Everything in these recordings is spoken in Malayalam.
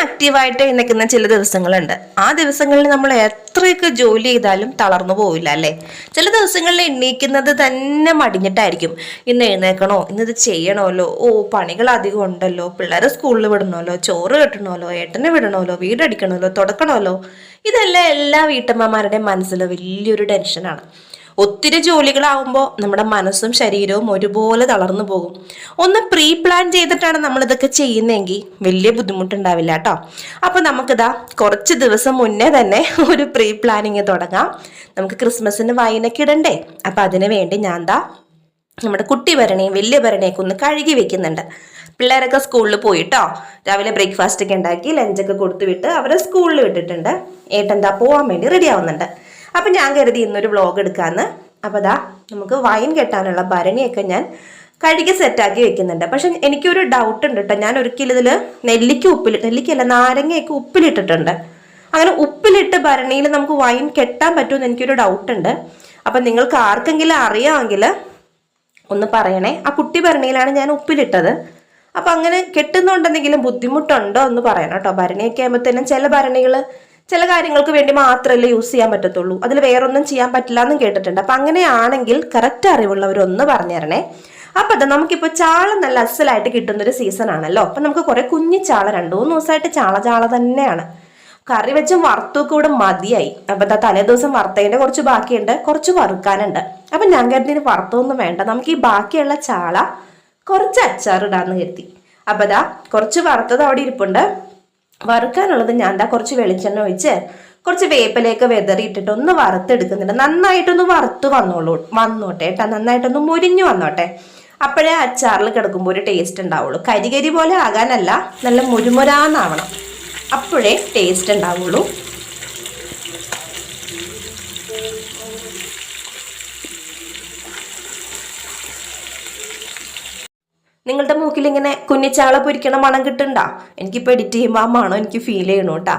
ആക്റ്റീവായിട്ട് എഴുന്നേൽക്കുന്ന ചില ദിവസങ്ങളുണ്ട്. ആ ദിവസങ്ങളിൽ നമ്മൾ എത്രയൊക്കെ ജോലി ചെയ്താലും തളർന്നു പോവില്ല അല്ലേ? ചില ദിവസങ്ങളിൽ എണ്ണീക്കുന്നത് തന്നെ മടിഞ്ഞിട്ടായിരിക്കും. ഇന്ന് എഴുന്നേൽക്കണോ, ഇന്നിത് ചെയ്യണമല്ലോ, പണികൾ അധികം ഉണ്ടല്ലോ, പിള്ളേരെ സ്കൂളിൽ വിടണമല്ലോ, ചോറ് കെട്ടണമല്ലോ, ഏട്ടനെ വിടണമല്ലോ, വീടടിക്കണമല്ലോ, തുടക്കണമല്ലോ. ഇതെല്ലാം എല്ലാ വീട്ടമ്മമാരുടെയും മനസ്സിൽ വലിയൊരു ടെൻഷനാണ്. ഒത്തിരി ജോലികളാവുമ്പോൾ നമ്മുടെ മനസ്സും ശരീരവും ഒരുപോലെ തളർന്നു പോകും. ഒന്ന് പ്രീ പ്ലാൻ ചെയ്തിട്ടാണ് നമ്മൾ ഇതൊക്കെ ചെയ്യുന്നതെങ്കിൽ വലിയ ബുദ്ധിമുട്ടുണ്ടാവില്ല കേട്ടോ. അപ്പൊ നമുക്കിതാ കുറച്ച് ദിവസം മുന്നേ തന്നെ ഒരു പ്രീ പ്ലാനിങ് തുടങ്ങാം. നമുക്ക് ക്രിസ്മസിന് വൈനൊക്കെ ഇടണ്ടേ? അപ്പൊ അതിനു വേണ്ടി ഞാൻ നമ്മുടെ കുട്ടി ഭരണിയും വലിയ ഭരണിയൊക്കെ ഒന്ന് കഴുകി വെക്കുന്നുണ്ട്. പിള്ളേരൊക്കെ സ്കൂളിൽ പോയിട്ടോ, രാവിലെ ബ്രേക്ക്ഫാസ്റ്റ് ഒക്കെ ഉണ്ടാക്കി ലഞ്ചൊക്കെ കൊടുത്തു വിട്ട് അവരെ സ്കൂളിൽ വിട്ടിട്ടുണ്ട്. ഏട്ടൻ പോവാൻ വേണ്ടി റെഡി ആവുന്നുണ്ട്. അപ്പം ഞാൻ കരുതി ഇന്നൊരു വ്ളോഗ് എടുക്കാമെന്ന്. അപ്പോൾ നമുക്ക് വൈൻ കെട്ടാനുള്ള ഭരണിയൊക്കെ ഞാൻ കഴുകി സെറ്റാക്കി വെക്കുന്നുണ്ട്. പക്ഷെ എനിക്കൊരു ഡൗട്ട് ഉണ്ട് കേട്ടോ. ഞാൻ ഒരിക്കലും ഇതിൽ നെല്ലിക്കല്ല നാരങ്ങയൊക്കെ ഉപ്പിലിട്ടിട്ടുണ്ട്. അങ്ങനെ ഉപ്പിലിട്ട് ഭരണിയിൽ നമുക്ക് വൈൻ കെട്ടാൻ പറ്റുമെന്ന് എനിക്കൊരു ഡൗട്ട് ഉണ്ട്. അപ്പം നിങ്ങൾക്ക് ആർക്കെങ്കിലും അറിയാമെങ്കിൽ ഒന്ന് പറയണേ. ആ കുട്ടി ഭരണിയിലാണ് ഞാൻ ഉപ്പിലിട്ടത്. അപ്പം അങ്ങനെ കെട്ടുന്നുണ്ടെന്തെങ്കിലും ബുദ്ധിമുട്ടുണ്ടോ എന്ന് പറയണം കേട്ടോ. ഭരണിയൊക്കെ ആകുമ്പോഴത്തേനും ചില ഭരണികൾ ചില കാര്യങ്ങൾക്ക് വേണ്ടി മാത്രമല്ലേ യൂസ് ചെയ്യാൻ പറ്റത്തുള്ളൂ, അതിൽ വേറൊന്നും ചെയ്യാൻ പറ്റില്ല എന്നും കേട്ടിട്ടുണ്ട്. അപ്പം അങ്ങനെയാണെങ്കിൽ കറക്റ്റ് അറിവുള്ളവരൊന്ന് പറഞ്ഞു തരണേ. അപ്പം നമുക്കിപ്പോൾ ചാള നല്ല അസലായിട്ട് കിട്ടുന്നൊരു സീസൺ ആണല്ലോ. അപ്പം നമുക്ക് കുറെ കുഞ്ഞി ചാള 2-3 ദിവസമായിട്ട് ചാള തന്നെയാണ്. കറി വെച്ചും വറുത്തൊക്കെ ഇവിടെ മതിയായി. അപ്പം തലേ ദിവസം വറുത്തതിൻ്റെ കുറച്ച് ബാക്കിയുണ്ട്, കുറച്ച് വറുക്കാനുണ്ട്. അപ്പം ഞാൻ കരുതി വറുത്തൊന്നും വേണ്ട, നമുക്ക് ഈ ബാക്കിയുള്ള ചാള കുറച്ച് അച്ചാറിടാന്ന് കരുതി. അപ്പം കുറച്ച് വറുത്തത് അവിടെ ഇരിപ്പുണ്ട്. വറുക്കാനുള്ളത് ഞാൻ കുറച്ച് വെളിച്ചെണ്ണ ഒഴിച്ച് കുറച്ച് വേപ്പിലയൊക്കെ വെതറിയിട്ടിട്ട് ഒന്ന് വറുത്തെടുക്കുന്നുണ്ട്. നന്നായിട്ടൊന്ന് വറുത്ത് വന്നോട്ടെ കേട്ടോ, നന്നായിട്ടൊന്ന് മുരിഞ്ഞു വന്നോട്ടെ. അപ്പോഴേ അച്ചാറിൽ കിടക്കുമ്പോൾ ഒരു ടേസ്റ്റ് ഉണ്ടാവുള്ളൂ. കരികരി പോലെ ആകാനല്ല, നല്ല മുരുമുരാന്നാവണം, അപ്പോഴേ ടേസ്റ്റ് ഉണ്ടാവുള്ളൂ. നിങ്ങളുടെ മൂക്കിൽ ഇങ്ങനെ കുഞ്ഞിച്ചാള പൊരിക്കണ മണം കിട്ടുന്നുണ്ടോ? എനിക്കിപ്പോൾ എഡിറ്റ് ചെയ്യുമ്പോൾ ആ മണം എനിക്ക് ഫീൽ ചെയ്യണു കേട്ടോ.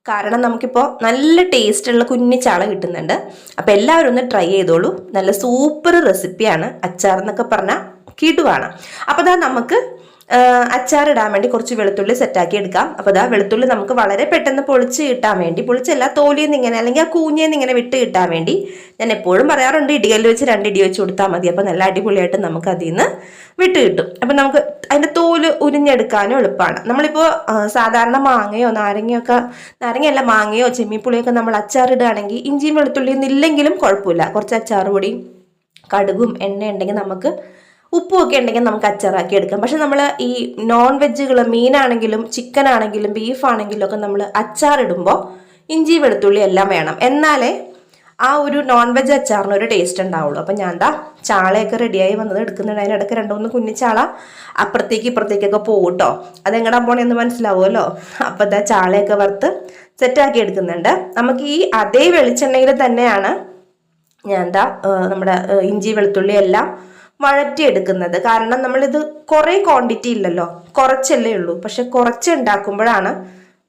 കാരണം നമുക്കിപ്പോൾ നല്ല ടേസ്റ്റുള്ള കുഞ്ഞിച്ചാള കിട്ടുന്നുണ്ട്. അപ്പം എല്ലാവരും ഒന്ന് ട്രൈ ചെയ്തോളൂ. നല്ല സൂപ്പർ റെസിപ്പിയാണ്. അച്ചാർ എന്നൊക്കെ പറഞ്ഞാൽ കിടുവാണ്. അപ്പോൾ നമുക്ക് അച്ചാറിടാൻ വേണ്ടി കുറച്ച് വെളുത്തുള്ളി സെറ്റാക്കി എടുക്കാം. അപ്പോൾ വെളുത്തുള്ളി നമുക്ക് വളരെ പെട്ടെന്ന് പൊളിച്ച് കിട്ടാൻ വേണ്ടി, പൊളിച്ചല്ല തോലിന്ന് ഇങ്ങനെ അല്ലെങ്കിൽ ആ കൂഞ്ഞേന്ന് ഇങ്ങനെ വിട്ട് കിട്ടാൻ വേണ്ടി ഞാൻ എപ്പോഴും പറയാറുണ്ട്, ഇടികല്ല് വെച്ച് 2 ഇടി വെച്ച് കൊടുത്താൽ മതി. അപ്പോൾ നല്ല അടിപൊളിയായിട്ട് നമുക്ക് അതിൽ നിന്ന് വിട്ട് കിട്ടും. അപ്പം നമുക്ക് അതിൻ്റെ തോല് ഉരിഞ്ഞെടുക്കാനും എളുപ്പമാണ്. നമ്മളിപ്പോൾ സാധാരണ മാങ്ങയോ നാരങ്ങയല്ല മാങ്ങയോ ചെമ്മിപ്പുളിയൊക്കെ നമ്മൾ അച്ചാറിടുകയാണെങ്കിൽ ഇഞ്ചിയും വെളുത്തുള്ളിയും ഇല്ലെങ്കിലും കുഴപ്പമില്ല. കുറച്ച് അച്ചാർ പൊടിയും കടുകും എണ്ണ ഉണ്ടെങ്കിൽ നമുക്ക് ഉപ്പും ഒക്കെ ഉണ്ടെങ്കിൽ നമുക്ക് അച്ചാറാക്കി എടുക്കാം. പക്ഷെ നമ്മൾ ഈ നോൺ വെജുകൾ, മീനാണെങ്കിലും ചിക്കൻ ആണെങ്കിലും ബീഫ് ആണെങ്കിലും ഒക്കെ നമ്മൾ അച്ചാറിടുമ്പോൾ ഇഞ്ചി വെളുത്തുള്ളി എല്ലാം വേണം. എന്നാലേ ആ ഒരു നോൺ വെജ് അച്ചാറിന് ഒരു ടേസ്റ്റ് ഉണ്ടാവുള്ളൂ. അപ്പം ഞാൻ ചാളയൊക്കെ റെഡിയായി വന്നത് എടുക്കുന്നുണ്ട്. അതിനിടയ്ക്ക് 2-3 കുഞ്ഞിച്ചാള ഇപ്പുറത്തേക്കൊക്കെ പോകട്ടോ. അതെങ്ങടാൻ പോണെന്ന് മനസ്സിലാവുമല്ലോ. അപ്പം ചാളയൊക്കെ വറുത്ത് സെറ്റാക്കി എടുക്കുന്നുണ്ട്. നമുക്ക് ഈ അതേ വെളിച്ചെണ്ണയിൽ തന്നെയാണ് ഞാൻ നമ്മുടെ ഇഞ്ചി വെളുത്തുള്ളി എല്ലാം വഴറ്റിയെടുക്കുന്നത്. കാരണം നമ്മളിത് കുറേ ക്വാണ്ടിറ്റി ഇല്ലല്ലോ, കുറച്ചല്ലേ ഉള്ളൂ. പക്ഷെ കുറച്ച് ഉണ്ടാക്കുമ്പോഴാണ്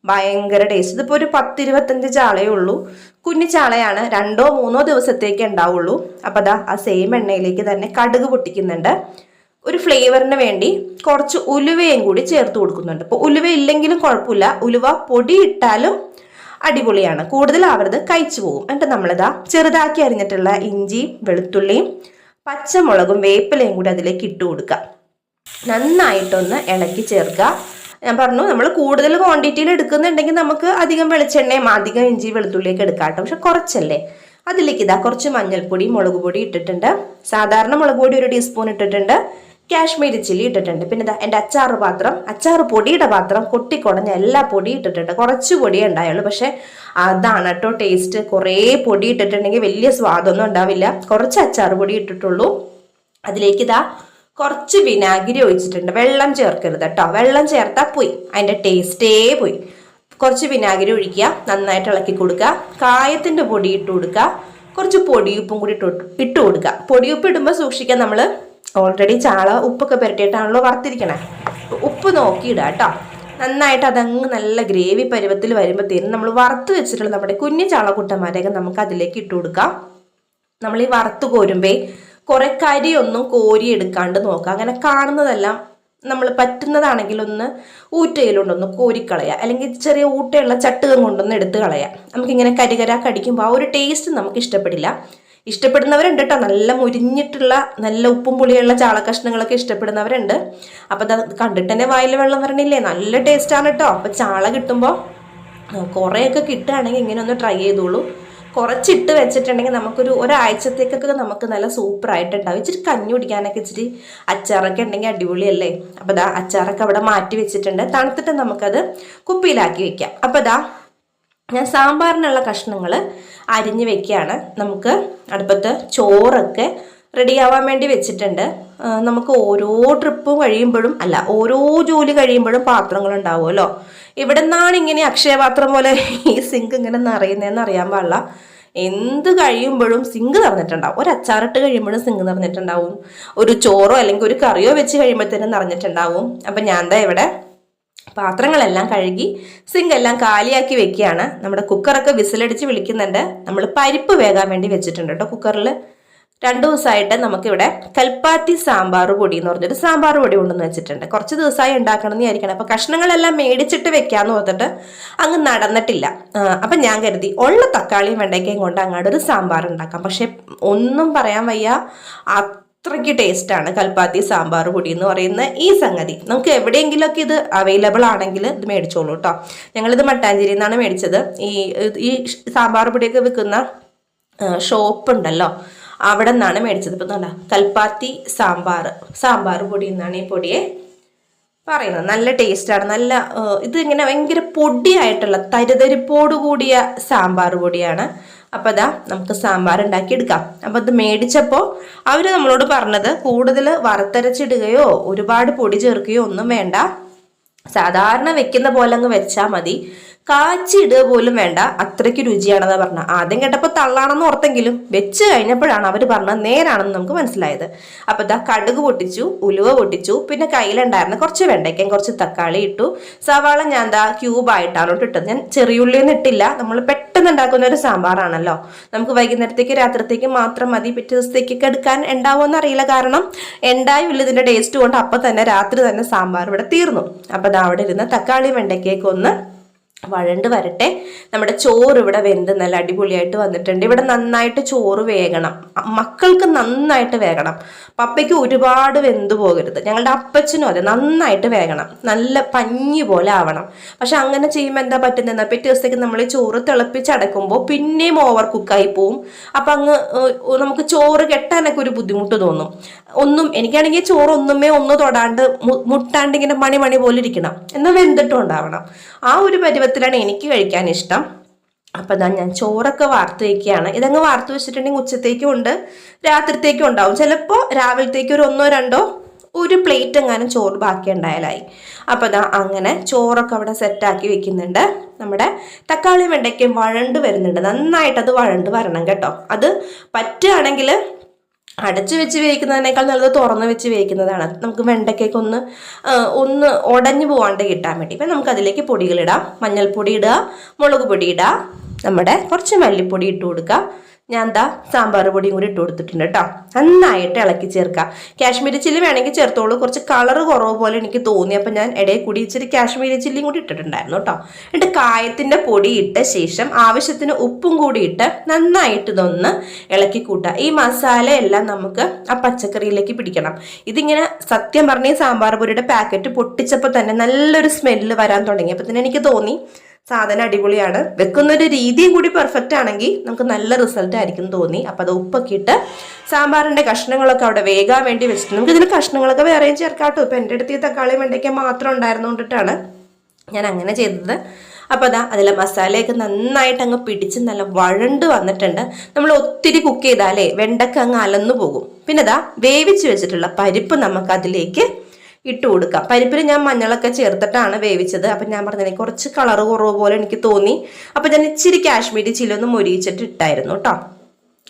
ഭയങ്കര ടേസ്റ്റ്. ഇതിപ്പോൾ ഒരു 10-25 ചാളയേ ഉള്ളൂ. കുഞ്ഞു ചാളയാണ്, 2-3 ദിവസത്തേക്ക് ഉണ്ടാവുള്ളൂ. അപ്പം ആ സെയിം എണ്ണയിലേക്ക് തന്നെ കടുക് പൊട്ടിക്കുന്നുണ്ട്. ഒരു ഫ്ലേവറിന് വേണ്ടി കുറച്ച് ഉലുവയും കൂടി ചേർത്ത് കൊടുക്കുന്നുണ്ട്. ഇപ്പോൾ ഉലുവ ഇല്ലെങ്കിലും കുഴപ്പമില്ല, ഉലുവ പൊടി ഇട്ടാലും അടിപൊളിയാണ്. കൂടുതലാവരുത്, കഴിച്ചു പോകും. എന്നിട്ട് നമ്മളിതാ ചെറുതാക്കി അരിഞ്ഞിട്ടുള്ള ഇഞ്ചിയും വെളുത്തുള്ളിയും പച്ചമുളകും വേപ്പിലയും കൂടി അതിലേക്ക് ഇട്ട് കൊടുക്കുക. നന്നായിട്ടൊന്ന് ഇളക്കി ചേർക്കുക. ഞാൻ പറഞ്ഞു, നമ്മൾ കൂടുതൽ ക്വാണ്ടിറ്റിയിൽ എടുക്കുന്നുണ്ടെങ്കിൽ നമുക്ക് അധികം വെളിച്ചെണ്ണയും അധികം ഇഞ്ചി വെളുത്തുള്ളിയൊക്കെ എടുക്കാം കേട്ടോ. പക്ഷെ കുറച്ചല്ലേ. അതിലേക്ക് കുറച്ച് മഞ്ഞൾപ്പൊടി, മുളക് പൊടി ഇട്ടിട്ടുണ്ട്. സാധാരണ മുളക് പൊടി 1 ടീസ്പൂൺ ഇട്ടിട്ടുണ്ട്. കാശ്മീരി ചില്ലി ഇട്ടിട്ടുണ്ട്. പിന്നെ എൻ്റെ അച്ചാർ പൊടിയുടെ പാത്രം കൊട്ടിക്കുടഞ്ഞ എല്ലാ പൊടി ഇട്ടിട്ടുണ്ട്. കുറച്ച് പൊടിയേ ഉണ്ടായുള്ളൂ. പക്ഷെ അതാണ് കേട്ടോ ടേസ്റ്റ്. കുറേ പൊടി ഇട്ടിട്ടുണ്ടെങ്കിൽ വലിയ സ്വാദൊന്നും ഉണ്ടാവില്ല. കുറച്ച് അച്ചാർ പൊടി ഇട്ടിട്ടുള്ളൂ. അതിലേക്ക് കുറച്ച് വിനാഗിരി ഒഴിച്ചിട്ടുണ്ട്. വെള്ളം ചേർക്കരുത് കേട്ടോ. വെള്ളം ചേർത്താൽ പോയി, അതിൻ്റെ ടേസ്റ്റേ പോയി. കുറച്ച് വിനാഗിരി ഒഴിക്കുക, നന്നായിട്ട് ഇളക്കി കൊടുക്കുക. കായത്തിൻ്റെ പൊടി ഇട്ട് കൊടുക്കുക. കുറച്ച് പൊടിയുപ്പും കൂടി ഇട്ട് കൊടുക്കുക. പൊടിയുപ്പ് ഇടുമ്പോൾ സൂക്ഷിക്കാൻ, നമ്മൾ ഓൾറെഡി ചാള ഉപ്പൊക്കെ പുരട്ടിയിട്ടാണല്ലോ വറുത്തിരിക്കണേ. ഉപ്പ് നോക്കിയിടുക കേട്ടോ. നന്നായിട്ട് അതങ്ങ് നല്ല ഗ്രേവി പരുവത്തിൽ വരുമ്പോഴത്തേനും നമ്മൾ വറുത്ത് വെച്ചിട്ടുള്ള നമ്മുടെ കുഞ്ഞു ചാളക്കുട്ടന്മാരെയൊക്കെ നമുക്ക് അതിലേക്ക് ഇട്ട് കൊടുക്കാം. നമ്മൾ ഈ വറുത്ത് കോരുമ്പേ കുറെ കരിയൊന്നും കോരി എടുക്കാണ്ട് നോക്കുക. അങ്ങനെ കാണുന്നതെല്ലാം നമ്മൾ പറ്റുന്നതാണെങ്കിൽ ഒന്ന് ഊറ്റയിലുണ്ടൊന്ന് കോരിക്കളയുക, അല്ലെങ്കിൽ ചെറിയ ഊട്ടയുള്ള ചട്ടുകം കൊണ്ടൊന്ന് എടുത്ത് കളയാം. നമുക്കിങ്ങനെ കരികര കടിക്കുമ്പോൾ ആ ഒരു ടേസ്റ്റ് നമുക്ക് ഇഷ്ടപ്പെടില്ല. ഇഷ്ടപ്പെടുന്നവരുണ്ട് കേട്ടോ, നല്ല മുരിഞ്ഞിട്ടുള്ള നല്ല ഉപ്പും പുളിയുള്ള ചാളക്കഷ്ണങ്ങളൊക്കെ ഇഷ്ടപ്പെടുന്നവരുണ്ട്. അപ്പം അത് കണ്ടിട്ട് തന്നെ വായിൽ വെള്ളം വരണില്ലേ, നല്ല ടേസ്റ്റാണ് കേട്ടോ. അപ്പം ചാള കിട്ടുമ്പോൾ കുറേയൊക്കെ കിട്ടുകയാണെങ്കിൽ ഇങ്ങനെ ഒന്ന് ട്രൈ ചെയ്തോളൂ. കുറച്ചിട്ട് വെച്ചിട്ടുണ്ടെങ്കിൽ നമുക്കൊരു ഒരാഴ്ചത്തേക്കൊക്കെ നമുക്ക് നല്ല സൂപ്പറായിട്ടുണ്ടാവും. ഇച്ചിരി കഞ്ഞി കുടിക്കാനൊക്കെ ഇച്ചിരി അച്ചാറൊക്കെ ഉണ്ടെങ്കിൽ അടിപൊളിയല്ലേ. അപ്പോൾ ദാ അച്ചാറൊക്കെ അവിടെ മാറ്റി വെച്ചിട്ടുണ്ട്. തണുത്തിട്ട് നമുക്കത് കുപ്പിയിലാക്കി വെക്കാം. അപ്പോൾ ദാ ഞാൻ സാമ്പാറിനുള്ള കഷ്ണങ്ങൾ അരിഞ്ഞ് വെക്കുകയാണ്. നമുക്ക് അടുപ്പത്ത് ചോറൊക്കെ റെഡിയാവാൻ വേണ്ടി വെച്ചിട്ടുണ്ട്. നമുക്ക് ഓരോ ട്രിപ്പും കഴിയുമ്പോഴും ഓരോ ജോലി കഴിയുമ്പോഴും പാത്രങ്ങൾ ഉണ്ടാവുമല്ലോ. ഇവിടെ നിന്നാണ് ഇങ്ങനെ അക്ഷയപാത്രം പോലെ ഈ സിങ്ക് ഇങ്ങനെ നിറയുന്നതെന്ന് അറിയാൻ പാടില്ല. എന്ത് കഴിയുമ്പോഴും സിങ്ക് നിറഞ്ഞിട്ടുണ്ടാവും. ഒരു അച്ചാറിട്ട് കഴിയുമ്പോഴും സിങ്ക് നിറഞ്ഞിട്ടുണ്ടാവും. ഒരു ചോറോ അല്ലെങ്കിൽ ഒരു കറിയോ വെച്ച് കഴിയുമ്പോഴത്തേനും നിറഞ്ഞിട്ടുണ്ടാവും. അപ്പം ഞാൻ ദാ ഇവിടെ പാത്രങ്ങളെല്ലാം കഴുകി സിങ്ക് എല്ലാം കാലിയാക്കി വെക്കുകയാണ്. നമ്മുടെ കുക്കറൊക്കെ വിസിലടിച്ച് വിളിക്കുന്നുണ്ട്. നമ്മൾ പരിപ്പ് വേകാൻ വേണ്ടി വെച്ചിട്ടുണ്ട് കേട്ടോ കുക്കറിൽ. 2 ദിവസമായിട്ട് നമുക്കിവിടെ കൽപ്പാത്തി സാമ്പാർ പൊടി എന്ന് പറഞ്ഞൊരു സാമ്പാർ പൊടി കൊണ്ടുവന്ന് വെച്ചിട്ടുണ്ട്. കുറച്ച് ദിവസമായി ഉണ്ടാക്കണം എന്ന് വിചാരിക്കണം. അപ്പം കഷ്ണങ്ങളെല്ലാം മേടിച്ചിട്ട് വെക്കാമെന്ന് ഓർത്തിട്ട് അങ്ങ് നടന്നിട്ടില്ല. അപ്പം ഞാൻ കരുതി ഉള്ള തക്കാളിയും വെണ്ടയ്ക്കയും കൊണ്ട് അങ്ങോട്ട് ഒരു സാമ്പാർ ഉണ്ടാക്കാം. പക്ഷെ ഒന്നും പറയാൻ വയ്യ, അത്രയ്ക്ക് ടേസ്റ്റാണ് കൽപ്പാത്തി സാമ്പാർ പൊടി എന്ന് പറയുന്ന ഈ സംഗതി. നമുക്ക് എവിടെയെങ്കിലുമൊക്കെ ഇത് അവൈലബിൾ ആണെങ്കിൽ ഇത് മേടിച്ചോളൂ കേട്ടോ. ഞങ്ങളിത് മട്ടാഞ്ചേരിയിൽ നിന്നാണ് മേടിച്ചത്. ഈ സാമ്പാർ പൊടിയൊക്കെ വിൽക്കുന്ന ഷോപ്പ് ഉണ്ടല്ലോ, അവിടെ നിന്നാണ് മേടിച്ചത്. ഇപ്പം നല്ല കൽപ്പാത്തി സാമ്പാർ പൊടി എന്നാണ് ഈ പൊടിയെ പറയുന്നത്. നല്ല ടേസ്റ്റാണ്. നല്ല ഇത് ഇങ്ങനെ ഭയങ്കര പൊടിയായിട്ടുള്ള തരിതരിപ്പോട് കൂടിയ സാമ്പാർ പൊടിയാണ്. അപ്പോൾ അതാ നമുക്ക് സാമ്പാർ ഉണ്ടാക്കിയെടുക്കാം. അപ്പോൾ അത് മേടിച്ചപ്പോൾ അവർ നമ്മളോട് പറഞ്ഞത് കൂടുതൽ വറുത്തരച്ചിടുകയോ ഒരുപാട് പൊടി ചേർക്കുകയോ ഒന്നും വേണ്ട, സാധാരണ വെക്കുന്ന പോലെ അങ്ങ് വെച്ചാൽ മതി, കാച്ചിടുക പോലും വേണ്ട, അത്രയ്ക്ക് രുചിയാണെന്നാ പറഞ്ഞത്. ആദ്യം കേട്ടപ്പോൾ തള്ളാണെന്ന് ഓർത്തെങ്കിലും വെച്ച് കഴിഞ്ഞപ്പോഴാണ് അവർ പറഞ്ഞത് നേരാണെന്ന് നമുക്ക് മനസ്സിലായത്. അപ്പോൾ ഇതാ കടുക് പൊട്ടിച്ചു, ഉലുവ പൊട്ടിച്ചു, പിന്നെ കയ്യിലുണ്ടായിരുന്ന കുറച്ച് വെണ്ടയ്ക്കയും കുറച്ച് തക്കാളി ഇട്ടു. സവാള ഞാൻ ദാ ക്യൂബായിട്ടാണ് ഇട്ടത്. ഞാൻ ചെറിയുള്ളിയൊന്നും ഇട്ടില്ല. നമ്മൾ പെട്ടെന്ന് ഉണ്ടാക്കുന്ന ഒരു സാമ്പാറാണല്ലോ, നമുക്ക് വൈകുന്നേരത്തേക്ക് രാത്രിത്തേക്ക് മാത്രം മതി. പിറ്റേ ദിവസത്തേക്കൊക്കെ എടുക്കാൻ ഉണ്ടാവുമെന്ന് അറിയില്ല, കാരണം ഉണ്ടായില്ല ഇതിൻ്റെ ടേസ്റ്റ് കൊണ്ട്. അപ്പം തന്നെ രാത്രി തന്നെ സാമ്പാർ ഇവിടെ തീർന്നു. അപ്പം ദാ അവിടെ ഇരുന്ന് തക്കാളി വെണ്ടയ്ക്കയൊക്കെ ഒന്ന് വഴണ്ട് വരട്ടെ. നമ്മുടെ ചോറ് ഇവിടെ വെന്ത് നല്ല അടിപൊളിയായിട്ട് വന്നിട്ടുണ്ട്. ഇവിടെ നന്നായിട്ട് ചോറ് വേകണം, മക്കൾക്ക് നന്നായിട്ട് വേകണം, പപ്പയ്ക്ക് ഒരുപാട് വെന്ത് പോകരുത്. ഞങ്ങളുടെ അപ്പച്ചനും അതെ, നന്നായിട്ട് വേകണം, നല്ല പഞ്ഞി പോലെ ആവണം. പക്ഷെ അങ്ങനെ ചെയ്യുമ്പോൾ എന്താ പറ്റുന്നതെന്നാൽ പിറ്റേ ദിവസത്തേക്ക് നമ്മൾ ഈ ചോറ് തിളപ്പിച്ചടക്കുമ്പോൾ പിന്നെയും ഓവർ കുക്കായി പോവും. അപ്പം അങ്ങ് നമുക്ക് ചോറ് കെട്ടാനൊക്കെ ഒരു ബുദ്ധിമുട്ട് തോന്നും. എനിക്കാണെങ്കിൽ ചോറ് ഒന്ന് തൊടാണ്ട് മുട്ടാണ്ട് ഇങ്ങനെ മണി പോലെ ഇരിക്കണം, എന്നാൽ വെന്തിട്ടും ഉണ്ടാവണം. ആ ഒരു പരുവത്തിലാണ് എനിക്ക് കഴിക്കാൻ ഇഷ്ടം. അപ്പം അതാ ഞാൻ ചോറൊക്കെ വാർത്ത് വയ്ക്കുകയാണ്. ഇതങ്ങ് വാർത്ത് വെച്ചിട്ടുണ്ടെങ്കിൽ ഉച്ചത്തേക്കും ഉണ്ട് രാത്രിത്തേക്കും ഉണ്ടാവും. ചിലപ്പോൾ രാവിലത്തേക്ക് ഒരു 1-2 ഒരു പ്ലേറ്റ് എങ്ങാനും ചോറ് ബാക്കി ഉണ്ടായാലായി. അപ്പം അതാ അങ്ങനെ ചോറൊക്കെ അവിടെ സെറ്റാക്കി വെക്കുന്നുണ്ട്. നമ്മുടെ തക്കാളി വെണ്ടയ്ക്കും വഴണ്ട് വരുന്നുണ്ട്. നന്നായിട്ടത് വഴണ്ട് വരണം കേട്ടോ. അത് പറ്റുകയാണെങ്കിൽ അടച്ചു വെച്ച് വേവിക്കുന്നതിനേക്കാൾ നല്ലത് തുറന്ന് വെച്ച് വേവിക്കുന്നതാണ്. നമുക്ക് വെണ്ടയ്ക്കൊക്കെ ഒന്ന് ഉടഞ്ഞു പോകാണ്ട് കിട്ടാൻ വേണ്ടി. ഇപ്പം നമുക്ക് അതിലേക്ക് പൊടികളിടാം. മഞ്ഞൾപ്പൊടി ഇടുക, മുളക് പൊടി ഇടുക, നമ്മുടെ കുറച്ച് മല്ലിപ്പൊടി ഇട്ട് കൊടുക്കുക. ഞാൻ എന്താ സാമ്പാർ പൊടിയും കൂടി ഇട്ട് കൊടുത്തിട്ടുണ്ട് കേട്ടോ. നന്നായിട്ട് ഇളക്കി ചേർക്കുക. കാശ്മീരി ചില്ലി വേണമെങ്കിൽ ചേർത്തോളൂ. കുറച്ച് കളറ് കുറവ് പോലെ എനിക്ക് തോന്നി, അപ്പം ഞാൻ ഇടയിൽ കൂടി ഇച്ചിരി കാശ്മീരി ചില്ലിയും കൂടി ഇട്ടിട്ടുണ്ടായിരുന്നു കേട്ടോ. എന്നിട്ട് കായത്തിൻ്റെ പൊടി ഇട്ട ശേഷം ആവശ്യത്തിന് ഉപ്പും കൂടി ഇട്ട് നന്നായിട്ട് ഇതൊന്ന് ഇളക്കി കൂട്ടുക. ഈ മസാല എല്ലാം നമുക്ക് ആ പച്ചക്കറിയിലേക്ക് പിടിക്കണം. ഇതിങ്ങനെ സത്യം പറഞ്ഞ ഈ സാമ്പാർ പൊടിയുടെ പാക്കറ്റ് പൊട്ടിച്ചപ്പോൾ തന്നെ നല്ലൊരു സ്മെല്ല് വരാൻ തുടങ്ങി. അപ്പം തന്നെ എനിക്ക് തോന്നി സാധനം അടിപൊളിയാണ്. വെക്കുന്നൊരു രീതിയും കൂടി പെർഫെക്റ്റ് ആണെങ്കിൽ നമുക്ക് നല്ല റിസൾട്ട് ആയിരിക്കും തോന്നി. അപ്പം അത് ഉപ്പൊക്കെ ഇട്ട് സാമ്പാറിൻ്റെ കഷ്ണങ്ങളൊക്കെ അവിടെ വേകാൻ വേണ്ടി വെച്ചിട്ട് നമുക്ക് ഇതിൽ കഷ്ണങ്ങളൊക്കെ വേറെയും ചേർക്കാട്ടോ. ഇപ്പം എൻ്റെ അടുത്ത് ഈ തക്കാളി വെണ്ടയ്ക്ക മാത്രം ഉണ്ടായിരുന്നുകൊണ്ടിട്ടാണ് ഞാൻ അങ്ങനെ ചെയ്തത്. അപ്പോൾ അതാ അതിലെ മസാലയൊക്കെ നന്നായിട്ട് അങ്ങ് പിടിച്ച് നല്ല വഴണ്ട് വന്നിട്ടുണ്ട്. നമ്മൾ ഒത്തിരി കുക്ക് ചെയ്താലേ വെണ്ടക്ക അങ്ങ് അലന്നു പോകും. പിന്നെ അതാ വേവിച്ച് വെച്ചിട്ടുള്ള പരിപ്പ് നമുക്ക് അതിലേക്ക് ഇട്ട് കൊടുക്കാം. പരിപ്പിൽ ഞാൻ മഞ്ഞളൊക്കെ ചേർത്തിട്ടാണ് വേവിച്ചത്. അപ്പം ഞാൻ പറഞ്ഞത് കുറച്ച് കളറ് കുറവ് പോലെ എനിക്ക് തോന്നി. അപ്പം ഞാൻ ഇച്ചിരി കാശ്മീരി ചില്ലി ഒന്ന് മൊരിയിച്ചിട്ട് ഇട്ടായിരുന്നു കേട്ടോ.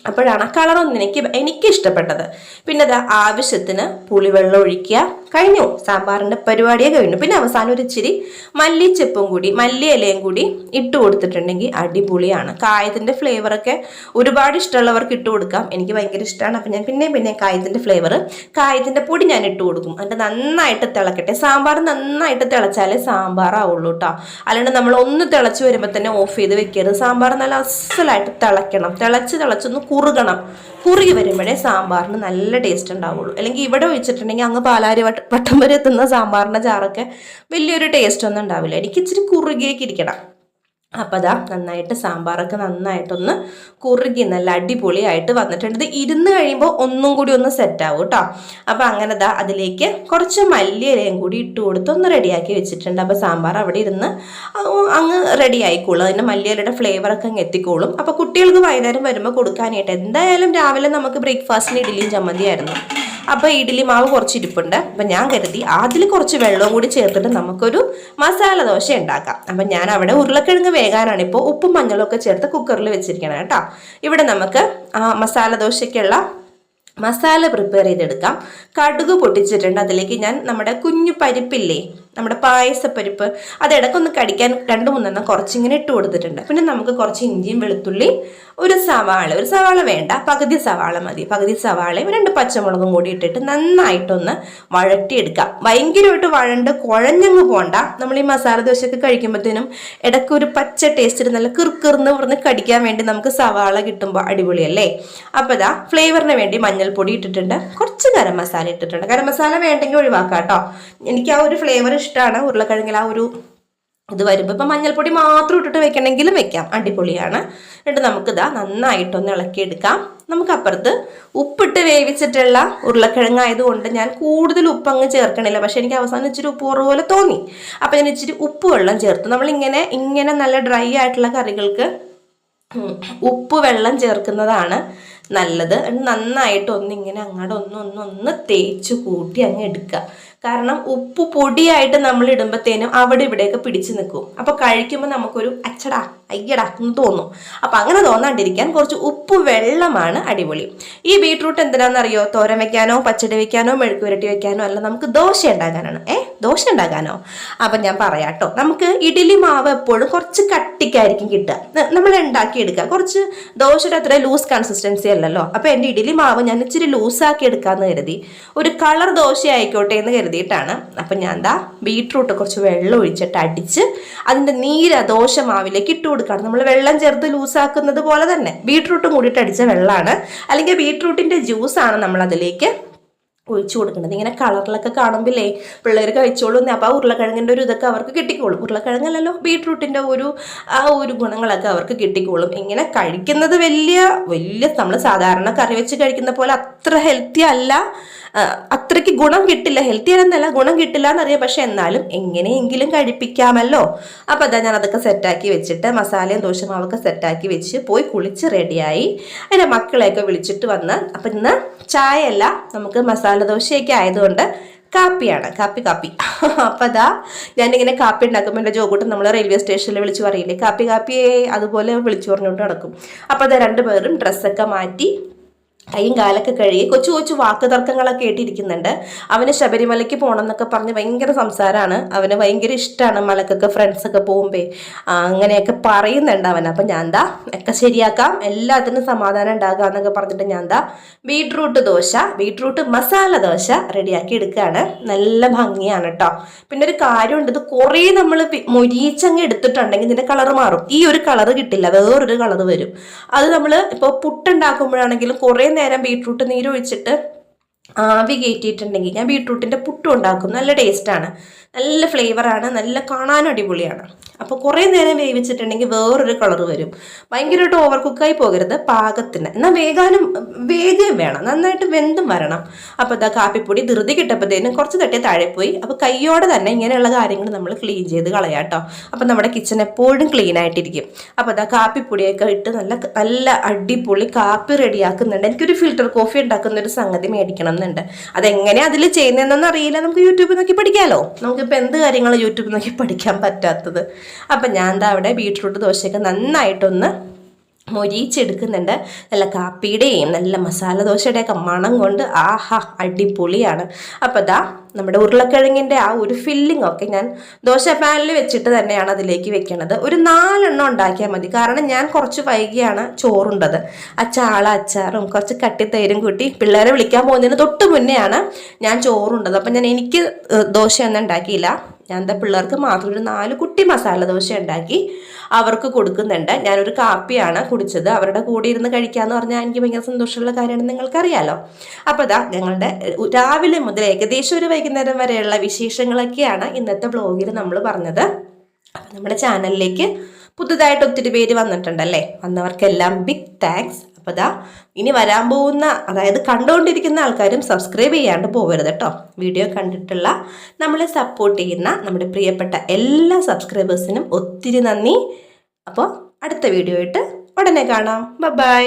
അപ്പോഴാണ് കളറൊന്നും എനിക്ക് ഇഷ്ടപ്പെട്ടത്. പിന്നെ അത് ആവശ്യത്തിന് പുളിവെള്ളം ഒഴിക്കുക, കഴിഞ്ഞു, സാമ്പാറിൻ്റെ പരിപാടിയെ കഴിഞ്ഞു. പിന്നെ അവസാനം ഒരു ഇച്ചിരി മല്ലിച്ചെപ്പും കൂടി മല്ലി ഇലയും കൂടി ഇട്ട് കൊടുത്തിട്ടുണ്ടെങ്കിൽ അടിപൊളിയാണ്. കായത്തിൻ്റെ ഫ്ലേവറൊക്കെ ഒരുപാട് ഇഷ്ടമുള്ളവർക്ക് ഇട്ട് കൊടുക്കാം. എനിക്ക് ഭയങ്കര ഇഷ്ടമാണ്. അപ്പം ഞാൻ പിന്നെ കായത്തിൻ്റെ ഫ്ലേവർ, കായത്തിൻ്റെ പൊടി ഞാൻ ഇട്ട് കൊടുക്കും. എന്നിട്ട് നന്നായിട്ട് തിളക്കട്ടെ. സാമ്പാർ നന്നായിട്ട് തിളച്ചാലേ സാമ്പാറാവുള്ളൂ കേട്ടോ. അല്ലാണ്ട് നമ്മൾ ഒന്ന് തിളച്ച് വരുമ്പോൾ തന്നെ ഓഫ് ചെയ്ത് വെക്കരുത്. സാമ്പാർ നല്ല അസലായിട്ട് തിളയ്ക്കണം. തിളച്ചൊന്ന് കുറുകണം. കുറുകി വരുമ്പോഴേ സാമ്പാറിന് നല്ല ടേസ്റ്റ് ഉണ്ടാവുള്ളൂ. അല്ലെങ്കിൽ ഇവിടെ ഒഴിച്ചിട്ടുണ്ടെങ്കിൽ അങ്ങ് പാലാരി വട്ടം വരെ എത്തുന്ന സാമ്പാറിൻ്റെ ചാറൊക്കെ വലിയൊരു ടേസ്റ്റ് ഒന്നും ഉണ്ടാവില്ല. എനിക്ക് ഇച്ചിരി കുറുകിയേക്ക് ഇരിക്കണം. അപ്പം അതാ നന്നായിട്ട് സാമ്പാറൊക്കെ നന്നായിട്ടൊന്ന് കുറുകി നല്ല അടിപൊളിയായിട്ട് വന്നിട്ടുണ്ട്. ഇത് ഇരുന്ന് കഴിയുമ്പോൾ ഒന്നും കൂടി ഒന്ന് സെറ്റാവും കേട്ടോ. അപ്പം അങ്ങനെ ദാ അതിലേക്ക് കുറച്ച് മല്ലിയിലയും കൂടി ഇട്ട് കൊടുത്ത് ഒന്ന് റെഡിയാക്കി വെച്ചിട്ടുണ്ട്. അപ്പോൾ സാമ്പാർ അവിടെ ഇരുന്ന് അങ്ങ് റെഡി ആയിക്കോളും. അതിൻ്റെ മല്ലിയിലയുടെ ഫ്ലേവറൊക്കെ അങ്ങ് എത്തിക്കോളും. അപ്പോൾ കുട്ടികൾക്ക് വൈകുന്നേരം വരുമ്പോൾ കൊടുക്കാനായിട്ട് എന്തായാലും രാവിലെ നമുക്ക് ബ്രേക്ക്ഫാസ്റ്റിന് ഇഡ്ഡലിയും ചമ്മന്തിയായിരുന്നു. അപ്പോൾ ഇഡ്ഡലി മാവ് കുറച്ച് ഇരിപ്പുണ്ട്. അപ്പം ഞാൻ കരുതി അതിൽ കുറച്ച് വെള്ളവും കൂടി ചേർത്തിട്ട് നമുക്കൊരു മസാല ദോശ ഉണ്ടാക്കാം. അപ്പം ഞാൻ അവിടെ ഉരുളക്കിഴങ്ങ് വേകാനാണ് ഇപ്പോൾ ഉപ്പും മഞ്ഞളും ഒക്കെ ചേർത്ത് കുക്കറിൽ വെച്ചിരിക്കണം കേട്ടോ. ഇവിടെ നമുക്ക് മസാല ദോശയ്ക്കുള്ള മസാല പ്രിപ്പയർ ചെയ്തെടുക്കാം. കടുക് പൊട്ടിച്ചിട്ടുണ്ട്. അതിലേക്ക് ഞാൻ നമ്മുടെ കുഞ്ഞു പരിപ്പില്ലേ, നമ്മുടെ പായസപ്പരിപ്പ്, അത് ഇടയ്ക്കൊന്ന് കടിക്കാൻ 2-3 കുറച്ചിങ്ങനെ ഇട്ട് കൊടുത്തിട്ടുണ്ട്. പിന്നെ നമുക്ക് കുറച്ച് ഇഞ്ചിയും വെളുത്തുള്ളി, ഒരു സവാള വേണ്ട, പകുതി സവാള മതി. പകുതി സവാളയും 2 പച്ചമുളകും കൂടി ഇട്ടിട്ട് നന്നായിട്ടൊന്ന് വഴറ്റിയെടുക്കാം. ഭയങ്കരമായിട്ട് വഴണ്ട് കുഴഞ്ഞങ്ങ് പോണ്ട. നമ്മൾ ഈ മസാല ദോശയൊക്കെ കഴിക്കുമ്പോഴത്തേനും ഇടയ്ക്ക് ഒരു പച്ച ടേസ്റ്റ് നല്ല കിറുകിറുന്ന് പറഞ്ഞ് കടിക്കാൻ വേണ്ടി നമുക്ക് സവാള കിട്ടുമ്പോൾ അടിപൊളിയല്ലേ. അപ്പോൾ ഇതാ ഫ്ലേവറിന് വേണ്ടി മഞ്ഞൾപ്പൊടി ഇട്ടിട്ടുണ്ട്, കുറച്ച് ഗരം മസാല ഇട്ടിട്ടുണ്ട്. ഗരം മസാല വേണ്ടെങ്കിൽ ഒഴിവാക്കാം കേട്ടോ. എനിക്ക് ആ ഒരു ഫ്ലേവർ ഇഷ്ടമാണ്. ഉരുളക്കിഴങ്ങിൽ ആ ഒരു ഇത് വരുമ്പോൾ ഇപ്പം മഞ്ഞൾപ്പൊടി മാത്രം ഇട്ടിട്ട് വെക്കണമെങ്കിലും വെക്കാം, അടിപൊളിയാണ്. എന്നിട്ട് നമുക്കിതാ നന്നായിട്ടൊന്ന് ഇളക്കിയെടുക്കാം. നമുക്കപ്പുറത്ത് ഉപ്പിട്ട് വേവിച്ചിട്ടുള്ള ഉരുളക്കിഴങ്ങായതുകൊണ്ട് ഞാൻ കൂടുതൽ ഉപ്പങ്ങ് ചേർക്കണില്ല. പക്ഷെ എനിക്ക് അവസാനം ഇച്ചിരി ഉപ്പ് കുറവ് പോലെ തോന്നി. അപ്പം ഞാൻ ഇച്ചിരി ഉപ്പ് വെള്ളം ചേർത്ത്. നമ്മളിങ്ങനെ നല്ല ഡ്രൈ ആയിട്ടുള്ള കറികൾക്ക് ഉപ്പ് വെള്ളം ചേർക്കുന്നതാണ് നല്ലത്. നന്നായിട്ട് ഒന്നിങ്ങനെ അങ്ങോട്ട് ഒന്ന് തേച്ച് കൂട്ടി അങ്ങ് എടുക്കുക. കാരണം ഉപ്പ് പൊടിയായിട്ട് നമ്മൾ ഇടുമ്പോഴത്തേനും അവിടെ ഇവിടെയൊക്കെ പിടിച്ചു നിൽക്കും. അപ്പോൾ കഴിക്കുമ്പോൾ നമുക്കൊരു അച്ചടാ അയ്യടാ എന്ന് തോന്നും. അപ്പം അങ്ങനെ തോന്നാണ്ടിരിക്കാൻ കുറച്ച് ഉപ്പ് വെള്ളമാണ് അടിപൊളി. ഈ ബീട്രൂട്ട് എന്തിനാണെന്നറിയോ? തോരൻ വെക്കാനോ പച്ചടി വെക്കാനോ മെഴുക്ക് പുരട്ടി വെക്കാനോ അല്ല, നമുക്ക് ദോശ ഉണ്ടാക്കാനാണ്. ദോശ ഉണ്ടാക്കാനോ? അപ്പം ഞാൻ പറയാം കേട്ടോ. നമുക്ക് ഇഡ്ഡലി മാവ് എപ്പോഴും കുറച്ച് കട്ടിക്കായിരിക്കും കിട്ടുക. നമ്മൾ ഉണ്ടാക്കിയെടുക്കുക. കുറച്ച് ദോശയുടെ അത്ര ലൂസ് കൺസിസ്റ്റൻസി അല്ലല്ലോ. അപ്പോൾ എൻ്റെ ഇഡ്ഡലി മാവ് ഞാൻ ഇച്ചിരി ലൂസാക്കി എടുക്കാമെന്ന് കരുതി. ഒരു കളർ ദോശ ആയിക്കോട്ടെ എന്ന് കരുതിയിട്ടാണ്. അപ്പം ഞാൻ എന്താ ബീട്രൂട്ട് കുറച്ച് വെള്ളം ഒഴിച്ചിട്ട് അടിച്ച് അതിൻ്റെ നീര് ദോശ മാവിലേക്ക് ഇട്ട് കൊടുക്കുകയാണ്. നമ്മൾ വെള്ളം ചേർത്ത് ലൂസാക്കുന്നത് പോലെ തന്നെ ബീട്രൂട്ടും കൂടിയിട്ട് അടിച്ച വെള്ളമാണ്, അല്ലെങ്കിൽ ബീട്രൂട്ടിൻ്റെ ജ്യൂസാണ് നമ്മൾ അതിലേക്ക് ഒഴിച്ചു കൊടുക്കുന്നത്. ഇങ്ങനെ കളറിലൊക്കെ കാണുമ്പോഴേ പിള്ളേർ കഴിച്ചോളും. അപ്പോൾ ആ ഉരുളക്കിഴങ്ങിൻ്റെ ഒരു ഇതൊക്കെ അവർക്ക് കിട്ടിക്കോളും. ഉരുളക്കിഴങ്ങല്ലല്ലോ, ബീട്രൂട്ടിൻ്റെ ആ ഒരു ഗുണങ്ങളൊക്കെ അവർക്ക് കിട്ടിക്കോളും. ഇങ്ങനെ കഴിക്കുന്നത് വലിയ നമ്മൾ സാധാരണ കറി വെച്ച് കഴിക്കുന്ന പോലെ അത്ര ഹെൽത്തി അല്ല, അത്രയ്ക്ക് ഗുണം കിട്ടില്ല. ഹെൽത്തി ആണെന്നല്ല, ഗുണം കിട്ടില്ല എന്നറിയാം. പക്ഷെ എന്നാലും എങ്ങനെയെങ്കിലും കഴിപ്പിക്കാമല്ലോ. അപ്പോൾ അതാ ഞാൻ അതൊക്കെ സെറ്റാക്കി വെച്ചിട്ട് മസാലയും ദോശമാവൊക്കെ സെറ്റാക്കി വെച്ച് പോയി കുളിച്ച് റെഡിയായി. അതിൻ്റെ മക്കളെയൊക്കെ വിളിച്ചിട്ട് വന്ന് അപ്പം ഇന്ന് ചായ അല്ല, നമുക്ക് മസാല ദോശയൊക്കെ ആയതുകൊണ്ട് കാപ്പിയാണ്. കാപ്പി അപ്പം അതാ ഞാനിങ്ങനെ കാപ്പി ഉണ്ടാക്കുമ്പോൾ എൻ്റെ ജോകൂട്ടൻ നമ്മൾ റെയിൽവേ സ്റ്റേഷനിൽ വിളിച്ച് പറയില്ലേ കാപ്പിയേ, അതുപോലെ വിളിച്ചു പറഞ്ഞുകൊണ്ട് നടക്കും. അപ്പോൾ അതാ 2 പേരും ഡ്രസ്സൊക്കെ മാറ്റി കൈയും കാലൊക്കെ കഴുകി കൊച്ചു വാക്ക് തർക്കങ്ങളൊക്കെ കേട്ടിരിക്കുന്നുണ്ട്. അവന് ശബരിമലയ്ക്ക് പോകണം എന്നൊക്കെ പറഞ്ഞ് ഭയങ്കര സംസാരമാണ്. അവന് ഭയങ്കര ഇഷ്ടമാണ് മലക്കൊക്കെ ഫ്രണ്ട്സൊക്കെ പോകുമ്പോൾ അങ്ങനെയൊക്കെ പറയുന്നുണ്ട് അവൻ. അപ്പം ഞാൻ എന്താ ഒക്കെ ശരിയാക്കാം, എല്ലാത്തിനും സമാധാനം ഉണ്ടാകുക എന്നൊക്കെ പറഞ്ഞിട്ട് ഞാൻ എന്താ ബീട്രൂട്ട് മസാല ദോശ റെഡിയാക്കി എടുക്കുകയാണ്. നല്ല ഭംഗിയാണ് കേട്ടോ. പിന്നെ ഒരു കാര്യമുണ്ട്, ഇത് കുറേ നമ്മൾ മൊരീച്ചങ്ങ് എടുത്തിട്ടുണ്ടെങ്കിൽ ഇതിൻ്റെ കളർ മാറും. ഈ ഒരു കളർ കിട്ടില്ല, വേറൊരു കളർ വരും. അത് നമ്മൾ ഇപ്പോൾ പുട്ടുണ്ടാക്കുമ്പോഴാണെങ്കിലും കുറേ നേരം ബീട്രൂട്ട് നീരൊഴിച്ചിട്ട് ആവി കയറ്റിയിട്ടുണ്ടെങ്കിൽ ഞാൻ ബീട്രൂട്ടിൻ്റെ പുട്ടും ഉണ്ടാക്കും. നല്ല ടേസ്റ്റാണ്, നല്ല ഫ്ലേവറാണ്, നല്ല കാണാനും അടിപൊളിയാണ്. അപ്പോൾ കുറേ നേരം വേവിച്ചിട്ടുണ്ടെങ്കിൽ വേറൊരു കളർ വരും. ഭയങ്കരമായിട്ട് ഓവർ കുക്കായി പോകരുത്, പാകത്തിന്. എന്നാൽ വേഗം വേണം, നന്നായിട്ട് വെന്തും വരണം. അപ്പോൾ ഇതാ കാപ്പിപ്പൊടി ധൃതി കിട്ടപ്പോഴത്തേനും കുറച്ച് തട്ടിയ താഴെ പോയി. അപ്പോൾ കൈയോടെ തന്നെ ഇങ്ങനെയുള്ള കാര്യങ്ങൾ നമ്മൾ ക്ലീൻ ചെയ്ത് കളയാം കേട്ടോ. അപ്പോൾ നമ്മുടെ കിച്ചൺ എപ്പോഴും ക്ലീൻ ആയിട്ടിരിക്കും. അപ്പോൾ ഇതാ കാപ്പിപ്പൊടിയൊക്കെ ഇട്ട് നല്ല അടിപൊളി കാപ്പി റെഡിയാക്കുന്നുണ്ട്. എനിക്കൊരു ഫിൽറ്റർ കോഫി ഉണ്ടാക്കുന്ന ഒരു സംഗതി മേടിക്കണം എന്നുണ്ട്. അതെങ്ങനെയാണ് അതിൽ ചെയ്യുന്നതെന്നൊന്നും അറിയില്ല. നമുക്ക് യൂട്യൂബിൽ നോക്കി പഠിക്കാമല്ലോ. നമുക്കിപ്പോൾ എന്ത് കാര്യങ്ങൾ യൂട്യൂബിൽ നോക്കി പഠിക്കാൻ പറ്റാത്തത്. അപ്പം ഞാൻ എന്താ അവിടെ ബീട്രൂട്ട് ദോശയൊക്കെ നന്നായിട്ടൊന്ന് മൊരിച്ചെടുക്കുന്നുണ്ട്. നല്ല കാപ്പിയുടെയും നല്ല മസാല ദോശയുടെയൊക്കെ മണം കൊണ്ട് ആഹാ അടിപൊളിയാണ്. അപ്പോൾ നമ്മുടെ ഉരുളക്കിഴങ്ങിൻ്റെ ആ ഒരു ഫില്ലിംഗ് ഒക്കെ ഞാൻ ദോശ പാനിൽ വെച്ചിട്ട് തന്നെയാണ് അതിലേക്ക് വെക്കണത്. ഒരു 4 എണ്ണം ഉണ്ടാക്കിയാൽ മതി. കാരണം ഞാൻ കുറച്ച് വൈകിയാണ് ചോറുണ്ടത്. ആ ചാള അച്ചാറും കുറച്ച് കട്ടിത്തൈരും കൂട്ടി പിള്ളേരെ വിളിക്കാൻ പോകുന്നതിന് തൊട്ട് മുന്നെയാണ് ഞാൻ ചോറുണ്ടത്. അപ്പം എനിക്ക് ദോശയൊന്നും ഉണ്ടാക്കിയില്ല. ഞാൻ എന്താ പിള്ളേർക്ക് മാത്രം ഒരു 4 കുട്ടി മസാല ദോശ ഉണ്ടാക്കി അവർക്ക് കൊടുക്കുന്നുണ്ട്. ഞാനൊരു കാപ്പിയാണ് കുടിച്ചത്. അവരുടെ കൂടെ ഇരുന്ന് കഴിക്കാമെന്ന് പറഞ്ഞാൽ എനിക്ക് ഭയങ്കര സന്തോഷമുള്ള കാര്യമാണ്, നിങ്ങൾക്കറിയാലോ. അപ്പോൾ ഇതാ ഞങ്ങളുടെ രാവിലെ മുതൽ ഏകദേശം ഒരു വൈകുന്നേരം വരെയുള്ള വിശേഷങ്ങളൊക്കെയാണ് ഇന്നത്തെ വ്ളോഗിൽ നമ്മൾ പറഞ്ഞത്. അപ്പം നമ്മുടെ ചാനലിലേക്ക് പുതുതായിട്ട് ഒത്തിരി പേര് വന്നിട്ടുണ്ടല്ലേ. വന്നവർക്കെല്ലാം ബിഗ് താങ്ക്സ്. അപ്പോൾ ഇതാ ഇനി വരാൻ പോകുന്ന, അതായത് കണ്ടുകൊണ്ടിരിക്കുന്ന ആൾക്കാരും സബ്സ്ക്രൈബ് ചെയ്യാണ്ട് പോകരുത് കേട്ടോ. വീഡിയോ കണ്ടിട്ടുള്ള നമ്മളെ സപ്പോർട്ട് ചെയ്യുന്ന നമ്മുടെ പ്രിയപ്പെട്ട എല്ലാ സബ്സ്ക്രൈബേഴ്സിനും ഒത്തിരി നന്ദി. അപ്പോൾ അടുത്ത വീഡിയോ ആയിട്ട് ഉടനെ കാണാം. ബൈ.